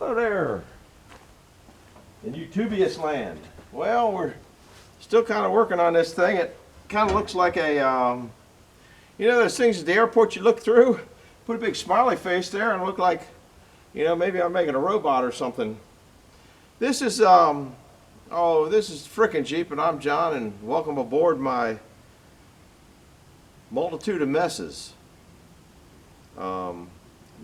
Hello there, in Eutubius land. Well, we're still kind of working on this thing. It kind of looks like a, you know those things at the airport you look through? Put a big smiley face there and look like, you know, maybe I'm making a robot or something. This is, oh, this is frickin' Jeep, and I'm John, and welcome aboard my multitude of messes. A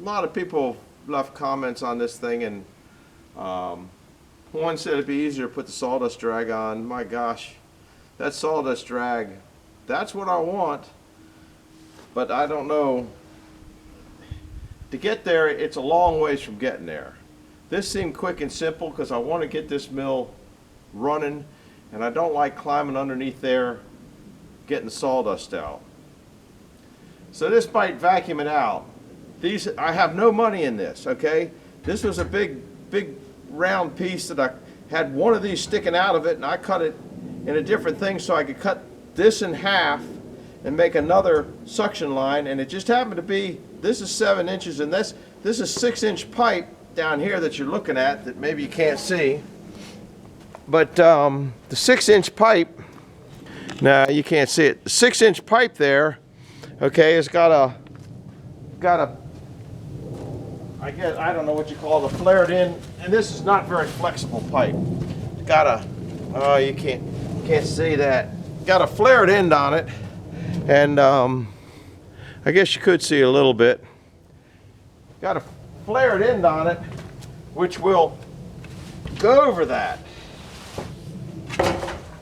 lot of people left comments on this thing, and one said it'd be easier to put the sawdust drag on. My gosh, that sawdust drag, that's what I want, but I don't know. To get there, it's a long ways from getting there. This seemed quick and simple because I want to get this mill running, and I don't like climbing underneath there getting the sawdust out. So this might vacuum it out. These, I have no money in this, okay? This was a big round piece that I had one of these sticking out of it, and I cut it in a different thing so I could cut this in half and make another suction line, and it just happened to be, this is 7 inches, and this is 6-inch pipe down here that you're looking at that maybe you can't see. But the 6-inch pipe, now you can't see it. The 6-inch pipe there, okay, it's got a I don't know what you call it, a flared in, and this is not very flexible pipe. It's got a, oh, you can't see that. Got a flared end on it, and I guess you could see a little bit. Got a flared end on it, which will go over that.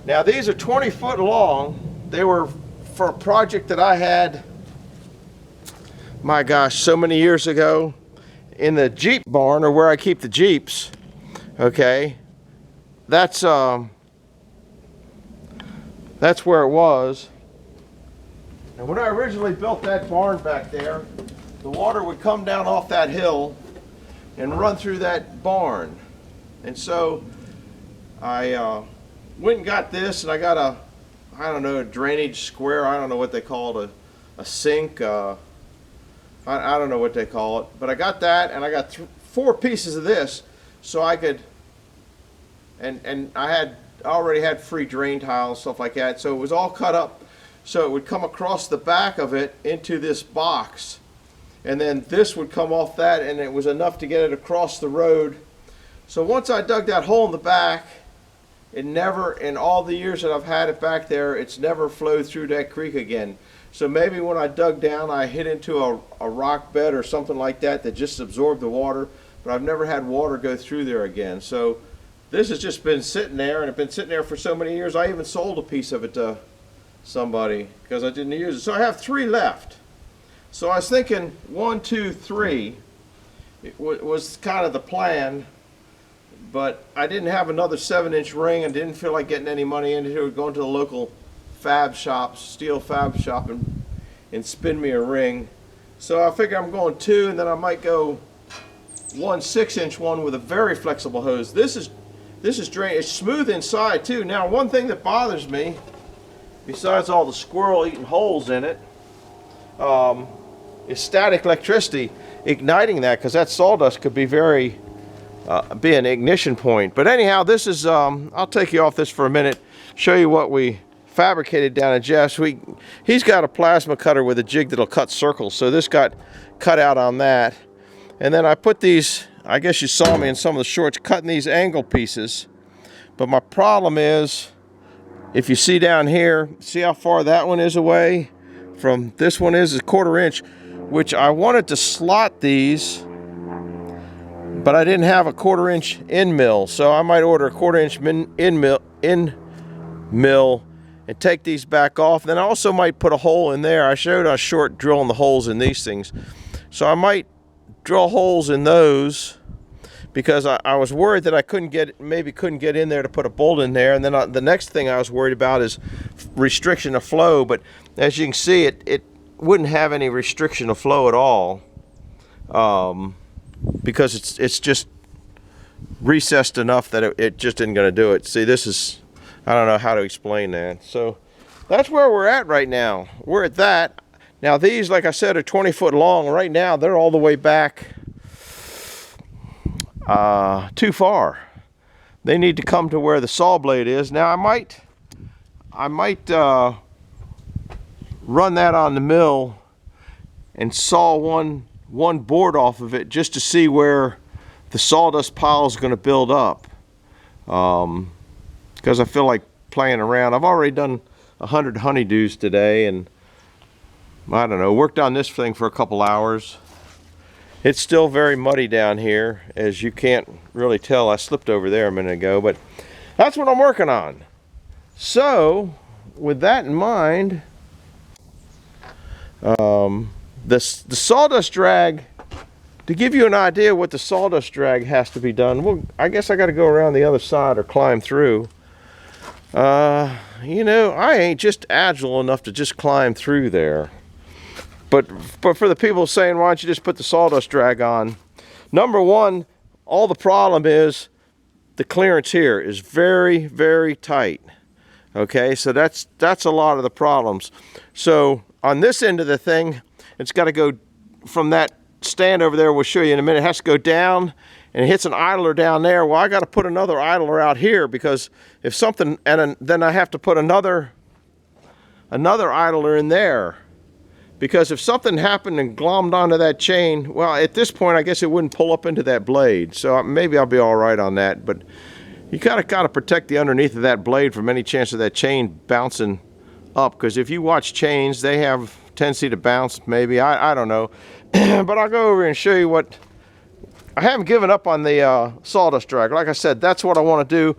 Now these are 20 foot long. They were for a project that I had, my gosh, so many years ago in the Jeep barn, or where I keep the Jeeps. Okay, that's where it was. And when I originally built that barn back there, the water would come down off that hill and run through that barn. And so I went and got this, and I got a, I don't know, a drainage square, I don't know what they call it, a sink, I don't know what they call it, but I got that, and I got 4 pieces of this, so I could, and I already had free drain tile and stuff like that, so it was all cut up, so it would come across the back of it into this box, and then this would come off that, and it was enough to get it across the road. So once I dug that hole in the back, it never, in all the years that I've had it back there, it's never flowed through that creek again. So maybe when I dug down, I hit into a rock bed or something like that that just absorbed the water, but I've never had water go through there again. So this has just been sitting there, and it's been sitting there for so many years. I even sold a piece of it to somebody because I didn't use it. So I have 3 left. So I was thinking 1, 2, 3 was kind of the plan, but I didn't have another 7-inch ring and didn't feel like getting any money into it, going to the local fab shop, steel fab shop, and spin me a ring. So I figure I'm going 2, and then I might go 1 6-inch one with a very flexible hose. This is drained. It's smooth inside too. Now one thing that bothers me, besides all the squirrel eating holes in it, is static electricity igniting that, because that sawdust could be very be an ignition point. But anyhow, this is I'll take you off this for a minute, show you what we fabricated down at Jeff's. He's got a plasma cutter with a jig that'll cut circles, so this got cut out on that. And then I put these, I guess you saw me in some of the shorts cutting these angle pieces, but my problem is, if you see down here, see how far that one is away from this one is a 1/4 inch, which I wanted to slot these, but I didn't have a 1/4 inch end mill, so I might order a 1/4 inch end mill and take these back off. Then I also might put a hole in there. I showed us short drilling the holes in these things, so I might drill holes in those, because I was worried that I couldn't get in there to put a bolt in there. And then the next thing I was worried about is restriction of flow, but as you can see, it wouldn't have any restriction of flow at all, because it's just recessed enough that it just isn't going to do it. See, this is, I don't know how to explain that. So that's where we're at right now. We're at that. Now these, like I said, are 20 foot long. Right now they're all the way back, too far. They need to come to where the saw blade is. Now I might run that on the mill and saw one board off of it just to see where the sawdust pile is going to build up, because I feel like playing around. I've already done 100 honeydews today, and I don't know, worked on this thing for a couple hours. It's still very muddy down here, as you can't really tell. I slipped over there a minute ago, but that's what I'm working on. So with that in mind, the sawdust drag, to give you an idea what the sawdust drag has to be done, well, I guess I got to go around the other side or climb through. You know, I ain't just agile enough to just climb through there. But for the people saying, why don't you just put the sawdust drag on? Number one, all the problem is the clearance here is very, very tight. Okay, so that's a lot of the problems. So on this end of the thing, it's got to go from that stand over there, we'll show you in a minute, it has to go down, and it hits an idler down there. Well, I got to put another idler out here, because if something, then I have to put another idler in there, because if something happened and glommed onto that chain, well, at this point I guess it wouldn't pull up into that blade. So maybe I'll be all right on that, but you kind of got to protect the underneath of that blade from any chance of that chain bouncing up, because if you watch chains, they have tendency to bounce, maybe, I don't know. But I'll go over and show you what I haven't given up on the sawdust drag. Like I said, that's what I want to do.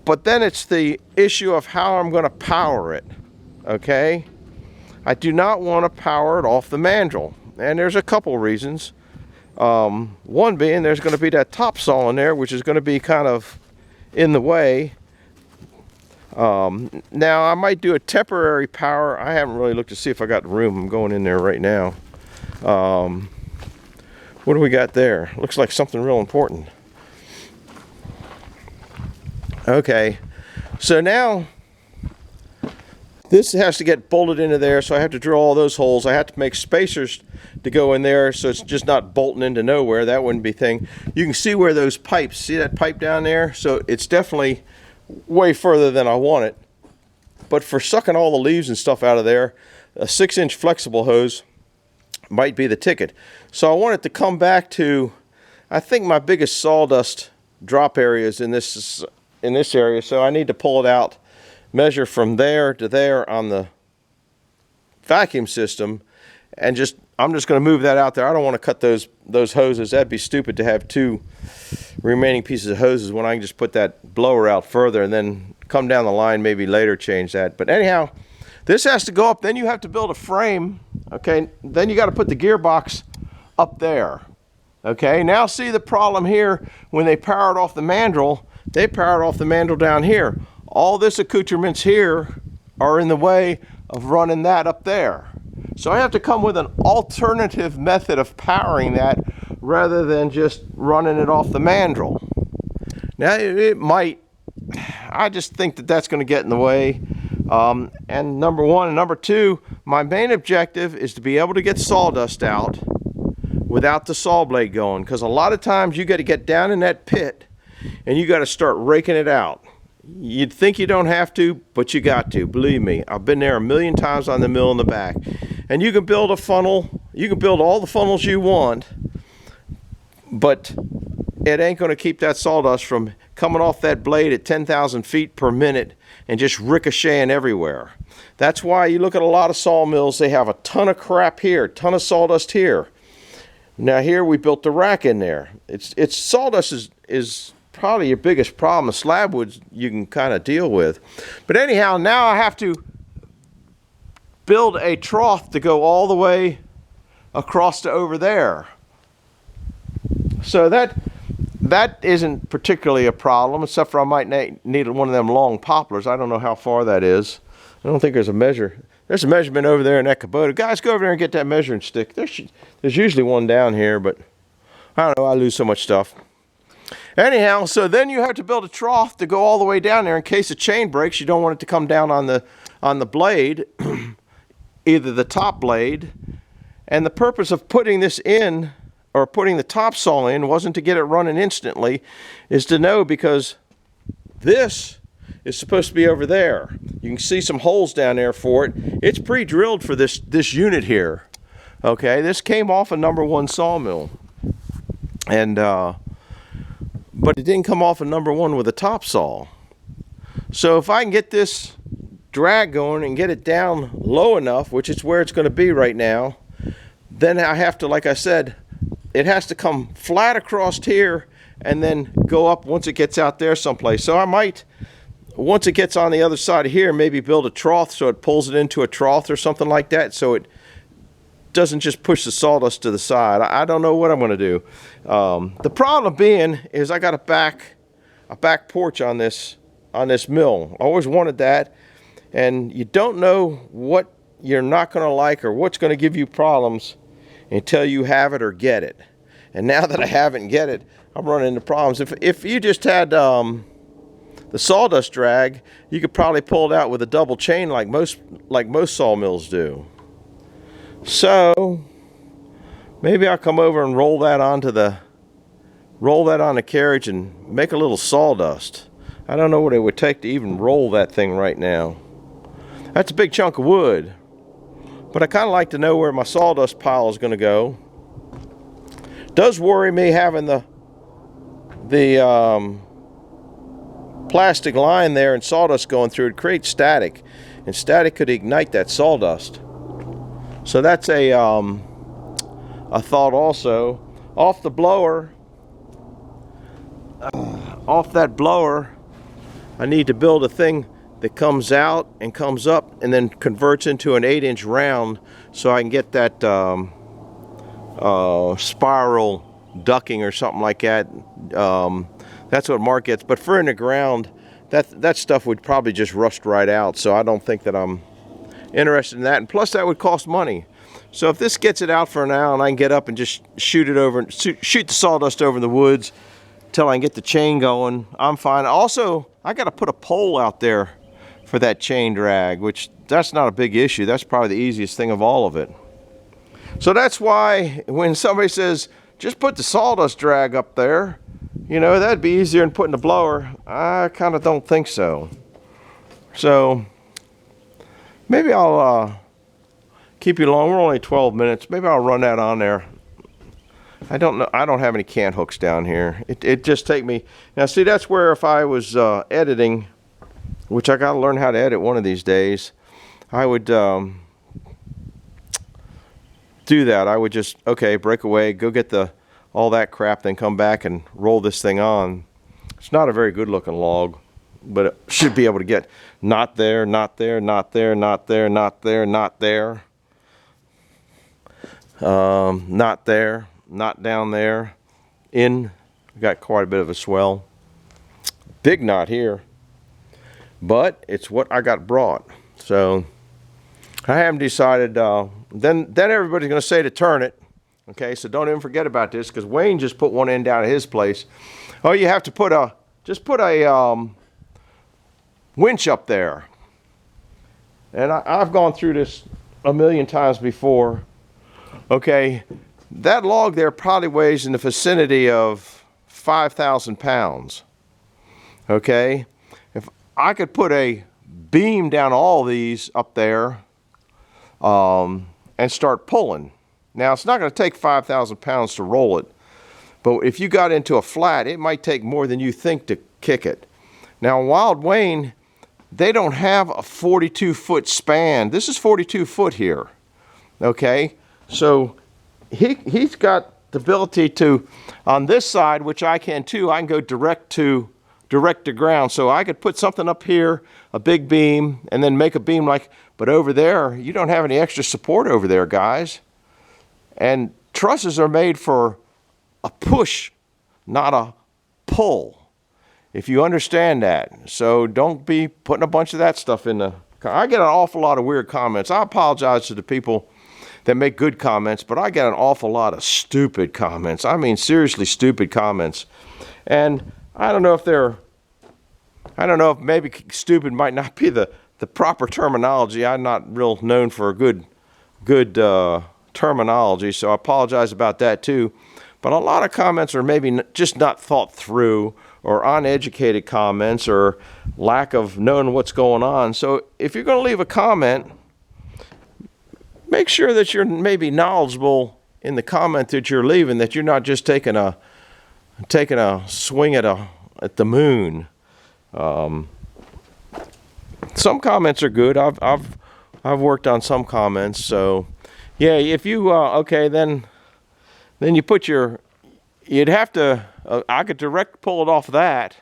But then it's the issue of how I'm going to power it. Okay? I do not want to power it off the mandrel. And there's a couple reasons. One being there's going to be that top saw in there, which is going to be kind of in the way. Now I might do a temporary power. I haven't really looked to see if I got room. I'm going in there right now. What do we got there? Looks like something real important. Okay, so now this has to get bolted into there, so I have to drill all those holes. I have to make spacers to go in there, so it's just not bolting into nowhere. That wouldn't be a thing. You can see where those pipes, see that pipe down there? So it's definitely way further than I want it. But for sucking all the leaves and stuff out of there, a 6-inch flexible hose might be the ticket. So I want it to come back to, I think my biggest sawdust drop area is in this area, so I need to pull it out, measure from there to there on the vacuum system, and I'm just going to move that out there. I don't want to cut those hoses. That'd be stupid to have two remaining pieces of hoses when I can just put that blower out further and then come down the line, maybe later change that. But anyhow, this has to go up. Then you have to build a frame. Okay, then you got to put the gearbox up there. Okay, now see the problem here, when they power it off the mandrel, they power it off the mandrel down here. All this accoutrements here are in the way of running that up there. So I have to come with an alternative method of powering that rather than just running it off the mandrel. Now it might, I just think that that's going to get in the way. And number one, and number two, my main objective is to be able to get sawdust out without the saw blade going, because a lot of times you got to get down in that pit and you got to start raking it out. You'd think you don't have to, but you got to. Believe me, I've been there a million times on the mill in the back. And you can build a funnel, you can build all the funnels you want, but it ain't going to keep that sawdust from coming off that blade at 10,000 feet per minute and just ricocheting everywhere. That's why you look at a lot of sawmills, they have a ton of crap here, a ton of sawdust here. Now here we built the rack in there. It's sawdust is probably your biggest problem. The slab woods you can kind of deal with. But anyhow, now I have to build a trough to go all the way across to over there. So that isn't particularly a problem, except for I might need one of them long poplars. I don't know how far that is. I don't think there's a measure. There's a measurement over there in that Kubota. Guys, go over there and get that measuring stick. There's usually one down here, but I don't know, I lose so much stuff. Anyhow, so then you have to build a trough to go all the way down there in case the chain breaks. You don't want it to come down on the blade, either the top blade. And the purpose of putting this in or putting the topsaw in wasn't to get it running instantly, is to know, because this is supposed to be over there. You can see some holes down there for it. It's pre-drilled for this unit here. Okay, this came off a #1 sawmill, and but it didn't come off a #1 with a topsaw. So if I can get this drag going and get it down low enough, which is where it's going to be right now, then I have to, like I said, it has to come flat across here and then go up once it gets out there someplace. So I might, once it gets on the other side of here, maybe build a trough so it pulls it into a trough or something like that, so it doesn't just push the sawdust to the side. I don't know what I'm going to do. The problem being is I got a back porch on this mill. I always wanted that, and you don't know what you're not going to like or what's going to give you problems until you have it or get it. And now that I have it and get it, I'm running into problems. If you just had the sawdust drag, you could probably pull it out with a double chain like most sawmills do. So maybe I'll come over and roll that on the carriage and make a little sawdust. I don't know what it would take to even roll that thing right now. That's a big chunk of wood, but I kind of like to know where my sawdust pile is going to go. Does worry me having the plastic line there and sawdust going through. It creates static, and static could ignite that sawdust. So that's a thought also. Off the blower, off that blower, I need to build a thing that comes out and comes up and then converts into an 8-inch round, so I can get that spiral ducking or something like that. That's what Mark gets. But for in the ground, that stuff would probably just rust right out. So I don't think that I'm interested in that. And plus, that would cost money. So if this gets it out for now, and I can get up and just shoot the sawdust over in the woods till I can get the chain going, I'm fine. Also, I got to put a pole out there for that chain drag, which that's not a big issue. That's probably the easiest thing of all of it. So that's why when somebody says, just put the sawdust drag up there, you know, that'd be easier than putting the blower, I kind of don't think so. So maybe I'll keep you long. We're only 12 minutes. Maybe I'll run that on there. I don't know. I don't have any cant hooks down here. It just take me. Now see, that's where if I was editing, which I got to learn how to edit one of these days, I would do that. I would just, okay, break away, go get all that crap, then come back and roll this thing on. It's not a very good looking log, but it should be able to get not there, not there, not there, not there, not there, not there, not there, not down there, in. Got quite a bit of a swell. Big knot here, but it's what I got brought. So I haven't decided. Then everybody's going to say to turn it. Okay, so don't even forget about this, because Wayne just put one in down at his place. Oh, you have to put a winch up there. And I've gone through this a million times before. Okay, that log there probably weighs in the vicinity of 5,000 pounds. Okay, if I could put a beam down all these up there and start pulling. Now, it's not going to take 5,000 pounds to roll it, but if you got into a flat, it might take more than you think to kick it. Now, Wild Wayne, they don't have a 42-foot span. This is 42 foot here, okay? So he's got the ability to, on this side, which I can too, I can go direct to ground. So I could put something up here, a big beam, and then make a beam like, but over there, you don't have any extra support over there, guys. And trusses are made for a push, not a pull, if you understand that. So don't be putting a bunch of that stuff in the... I get an awful lot of weird comments. I apologize to the people that make good comments, but I get an awful lot of stupid comments. I mean, seriously stupid comments. And I don't know if maybe stupid might not be the proper terminology. I'm not real known for a good terminology, so I apologize about that too. But a lot of comments are maybe just not thought through, or uneducated comments, or lack of knowing what's going on. So if you're going to leave a comment, make sure that you're maybe knowledgeable in the comment that you're leaving, that you're not just taking a swing at the moon. Some comments are good. I've worked on some comments. So yeah, if you okay, then you put your, you'd have to, I could direct pull it off that,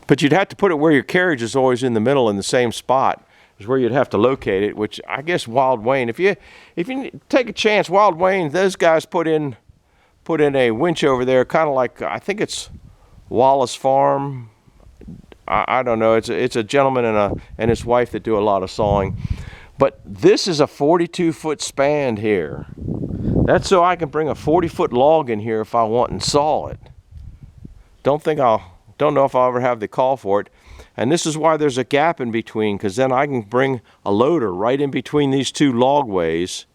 but you'd have to put it where your carriage is always in the middle, in the same spot is where you'd have to locate it, which I guess Wild Wayne, if you take a chance, Wild Wayne, those guys put in a winch over there, kind of like, I think it's Wallace Farm. I don't know. It's a gentleman and his wife that do a lot of sawing. But this is a 42-foot span here. That's so I can bring a 40-foot log in here if I want and saw it. Don't know if I'll ever have the call for it. And this is why there's a gap in between, because then I can bring a loader right in between these two logways,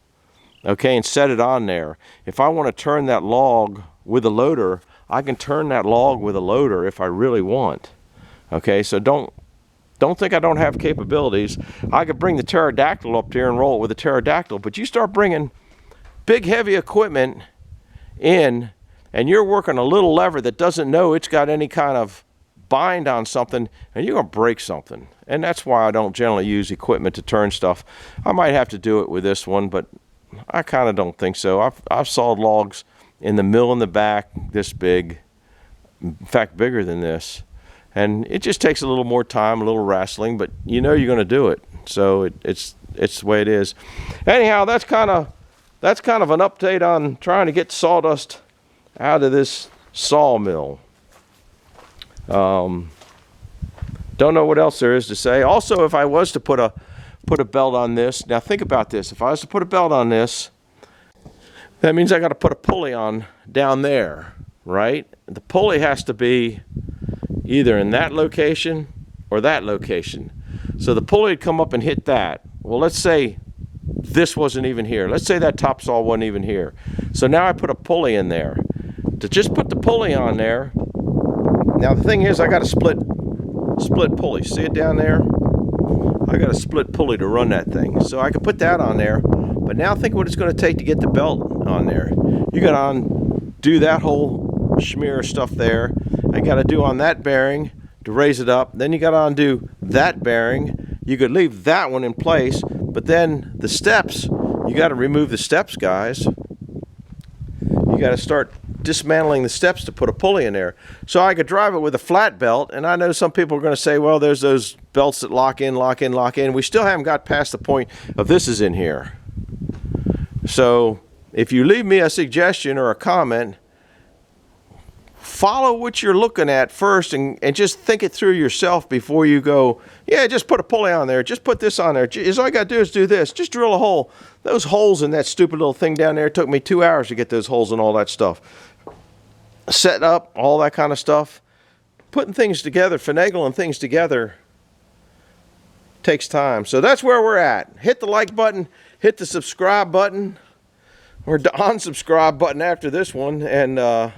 okay, and set it on there. If I want to turn that log with a loader, I can turn that log with a loader if I really want. Okay, so don't think I don't have capabilities. I could bring the pterodactyl up here and roll it with a pterodactyl, but you start bringing big heavy equipment in, and you're working a little lever that doesn't know it's got any kind of bind on something, and you're going to break something. And that's why I don't generally use equipment to turn stuff. I might have to do it with this one, but I kind of don't think so. I've sawed logs in the mill in the back this big, in fact bigger than this, and it just takes a little more time, a little wrestling, but you know you're going to do it. So it's the way it is. Anyhow, that's kind of an update on trying to get sawdust out of this sawmill. Don't know what else there is to say. Also, if I was to put a belt on this, now think about this. If I was to put a belt on this, that means I got to put a pulley on down there, right? The pulley has to be either in that location or that location. So the pulley would come up and hit that. Well, let's say this wasn't even here. Let's say that top saw wasn't even here. So now I put a pulley in there. To just put the pulley on there, now the thing is I got a split pulley. See it down there? I got a split pulley to run that thing. So I could put that on there. But now think what it's going to take to get the belt on there. You got to undo that whole smear of stuff there. I got to do on that bearing to raise it up. Then you got to undo that bearing. You could leave that one in place, but then the steps, you got to remove the steps, guys. You got to start dismantling the steps to put a pulley in there. So I could drive it with a flat belt, and I know some people are going to say, well, there's those belts that lock in. We still haven't got past the point of this is in here. So if you leave me a suggestion or a comment, follow what you're looking at first and just think it through yourself before you go, yeah, just put a pulley on there. Just put this on there. All I got to do is do this. Just drill a hole. Those holes in that stupid little thing down there, it took me 2 hours to get those holes and all that stuff. Set up, all that kind of stuff. Putting things together, finagling things together takes time. So that's where we're at. Hit the like button. Hit the subscribe button. Or the unsubscribe button after this one. And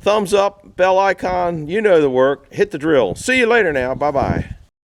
thumbs up, bell icon, you know the work. Hit the drill. See you later now. Bye-bye.